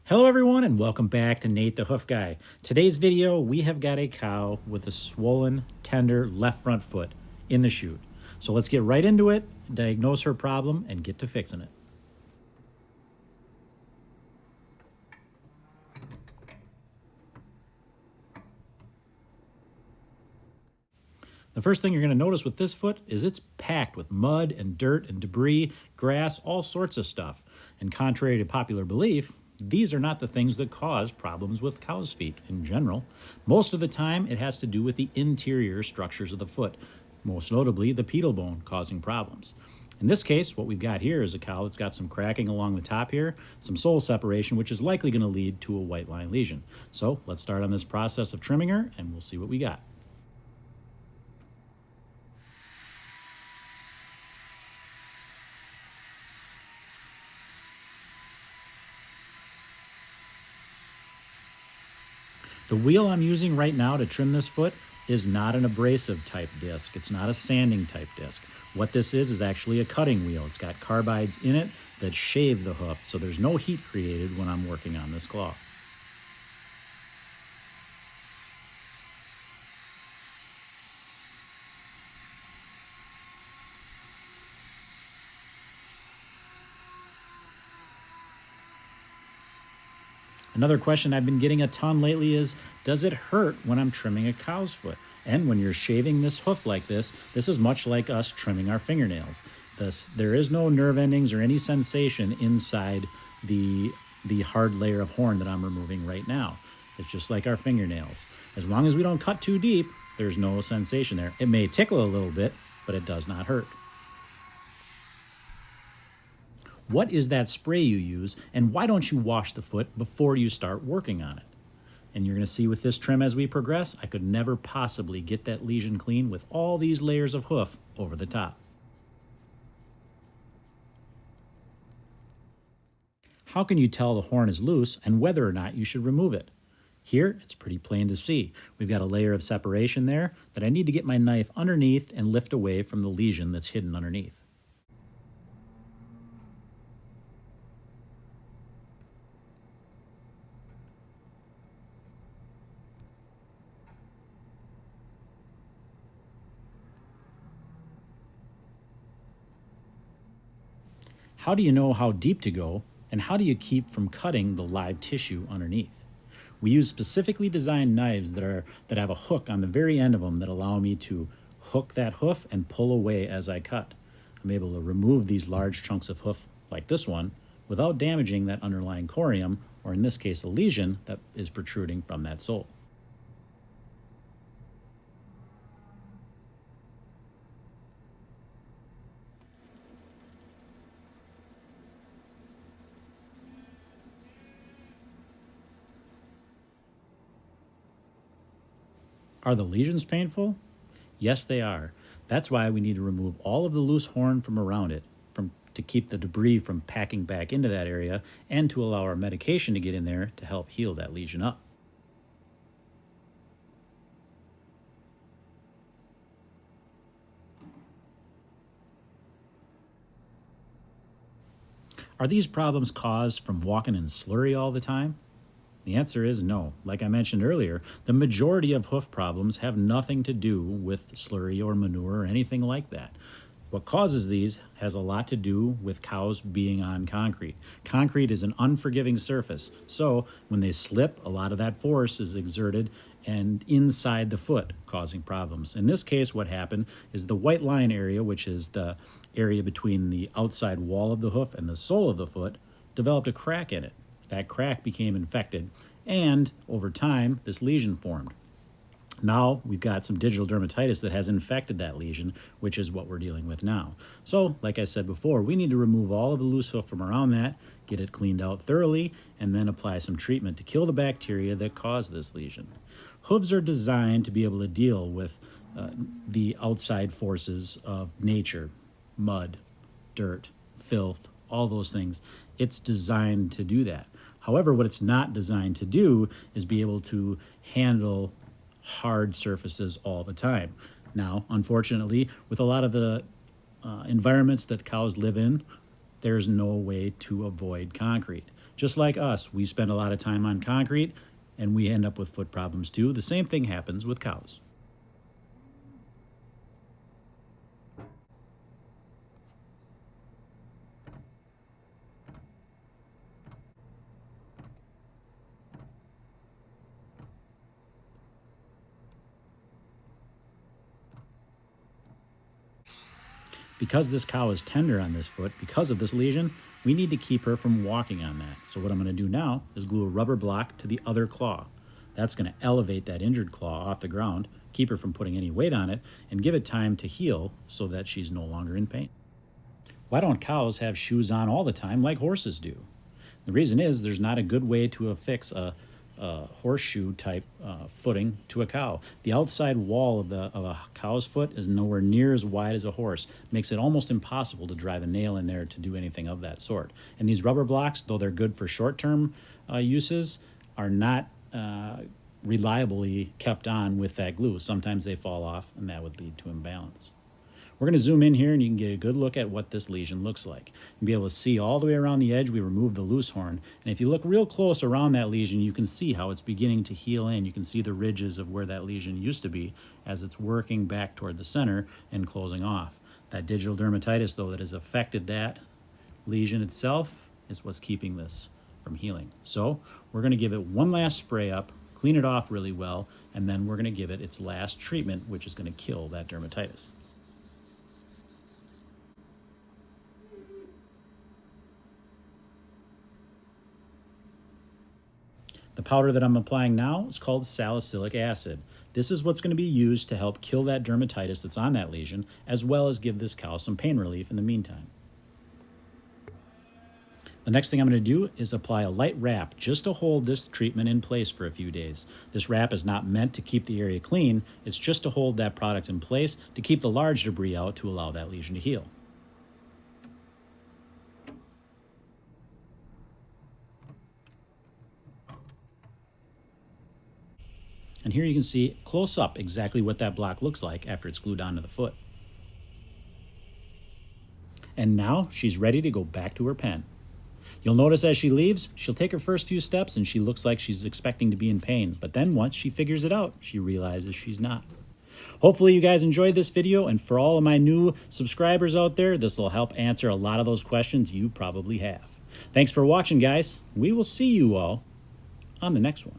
Hello everyone and welcome back to Nate the Hoof Guy. Today's video, we have got a cow with a swollen, tender left front foot in the chute. So let's get right into it, diagnose her problem, and get to fixing it. The first thing you're going to notice with this foot is it's packed with mud and dirt and debris, grass, all sorts of stuff. And contrary to popular belief, these are not the things that cause problems with cows' feet in general. Most of the time, it has to do with the interior structures of the foot, most notably the pedal bone causing problems. In this case, what we've got here is a cow that's got some cracking along the top here, some sole separation, which is likely going to lead to a white line lesion. So let's start on this process of trimming her, and we'll see what we got. The wheel I'm using right now to trim this foot is not an abrasive type disc. It's not a sanding type disc. What this is actually a cutting wheel. It's got carbides in it that shave the hoof, so there's no heat created when I'm working on this claw. Another question I've been getting a ton lately is, does it hurt when I'm trimming a cow's foot? And when you're shaving this hoof like this is much like us trimming our fingernails. There is no nerve endings or any sensation inside the hard layer of horn that I'm removing right now. It's just like our fingernails. As long as we don't cut too deep, there's no sensation there. It may tickle a little bit, but it does not hurt. What is that spray you use, and why don't you wash the foot before you start working on it? And you're going to see with this trim as we progress, I could never possibly get that lesion clean with all these layers of hoof over the top. How can you tell the horn is loose and whether or not you should remove it? Here, it's pretty plain to see. We've got a layer of separation there that I need to get my knife underneath and lift away from the lesion that's hidden underneath. How do you know how deep to go, and how do you keep from cutting the live tissue underneath? We use specifically designed knives that have a hook on the very end of them that allow me to hook that hoof and pull away as I cut. I'm able to remove these large chunks of hoof like this one without damaging that underlying corium, or in this case a lesion that is protruding from that sole. Are the lesions painful? Yes, they are. That's why we need to remove all of the loose horn from around it to keep the debris from packing back into that area and to allow our medication to get in there to help heal that lesion up. Are these problems caused from walking in slurry all the time? The answer is no. Like I mentioned earlier, the majority of hoof problems have nothing to do with slurry or manure or anything like that. What causes these has a lot to do with cows being on concrete. Concrete is an unforgiving surface, so when they slip, a lot of that force is exerted and inside the foot, causing problems. In this case, what happened is the white line area, which is the area between the outside wall of the hoof and the sole of the foot, developed a crack in it. That crack became infected, and over time, this lesion formed. Now we've got some digital dermatitis that has infected that lesion, which is what we're dealing with now. So, like I said before, we need to remove all of the loose hoof from around that, get it cleaned out thoroughly, and then apply some treatment to kill the bacteria that caused this lesion. Hooves are designed to be able to deal with the outside forces of nature, mud, dirt, filth, all those things. It's designed to do that. However, what it's not designed to do is be able to handle hard surfaces all the time. Now, unfortunately, with a lot of the environments that cows live in, there's no way to avoid concrete. Just like us, we spend a lot of time on concrete and we end up with foot problems too. The same thing happens with cows. Because this cow is tender on this foot, because of this lesion, we need to keep her from walking on that. So what I'm going to do now is glue a rubber block to the other claw. That's going to elevate that injured claw off the ground, keep her from putting any weight on it, and give it time to heal so that she's no longer in pain. Why don't cows have shoes on all the time like horses do? The reason is there's not a good way to affix a horseshoe type footing to a cow. The outside wall of a cow's foot is nowhere near as wide as a horse. Makes it almost impossible to drive a nail in there to do anything of that sort. And these rubber blocks, though they're good for short-term uses, are not reliably kept on with that glue. Sometimes they fall off, and that would lead to imbalance. We're going to zoom in here and you can get a good look at what this lesion looks like. You'll be able to see all the way around the edge. We removed the loose horn. And if you look real close around that lesion, you can see how it's beginning to heal in. You can see the ridges of where that lesion used to be as it's working back toward the center and closing off. That digital dermatitis, though, that has affected that lesion itself is what's keeping this from healing. So we're going to give it one last spray up, clean it off really well, and then we're going to give it its last treatment, which is going to kill that dermatitis. The powder that I'm applying now is called salicylic acid. This is what's going to be used to help kill that dermatitis that's on that lesion, as well as give this cow some pain relief in the meantime. The next thing I'm going to do is apply a light wrap just to hold this treatment in place for a few days. This wrap is not meant to keep the area clean, it's just to hold that product in place to keep the large debris out to allow that lesion to heal. And here you can see close up exactly what that block looks like after it's glued onto the foot. And now she's ready to go back to her pen. You'll notice as she leaves, she'll take her first few steps and she looks like she's expecting to be in pain. But then once she figures it out, she realizes she's not. Hopefully you guys enjoyed this video, and for all of my new subscribers out there, this will help answer a lot of those questions you probably have. Thanks for watching, guys. We will see you all on the next one.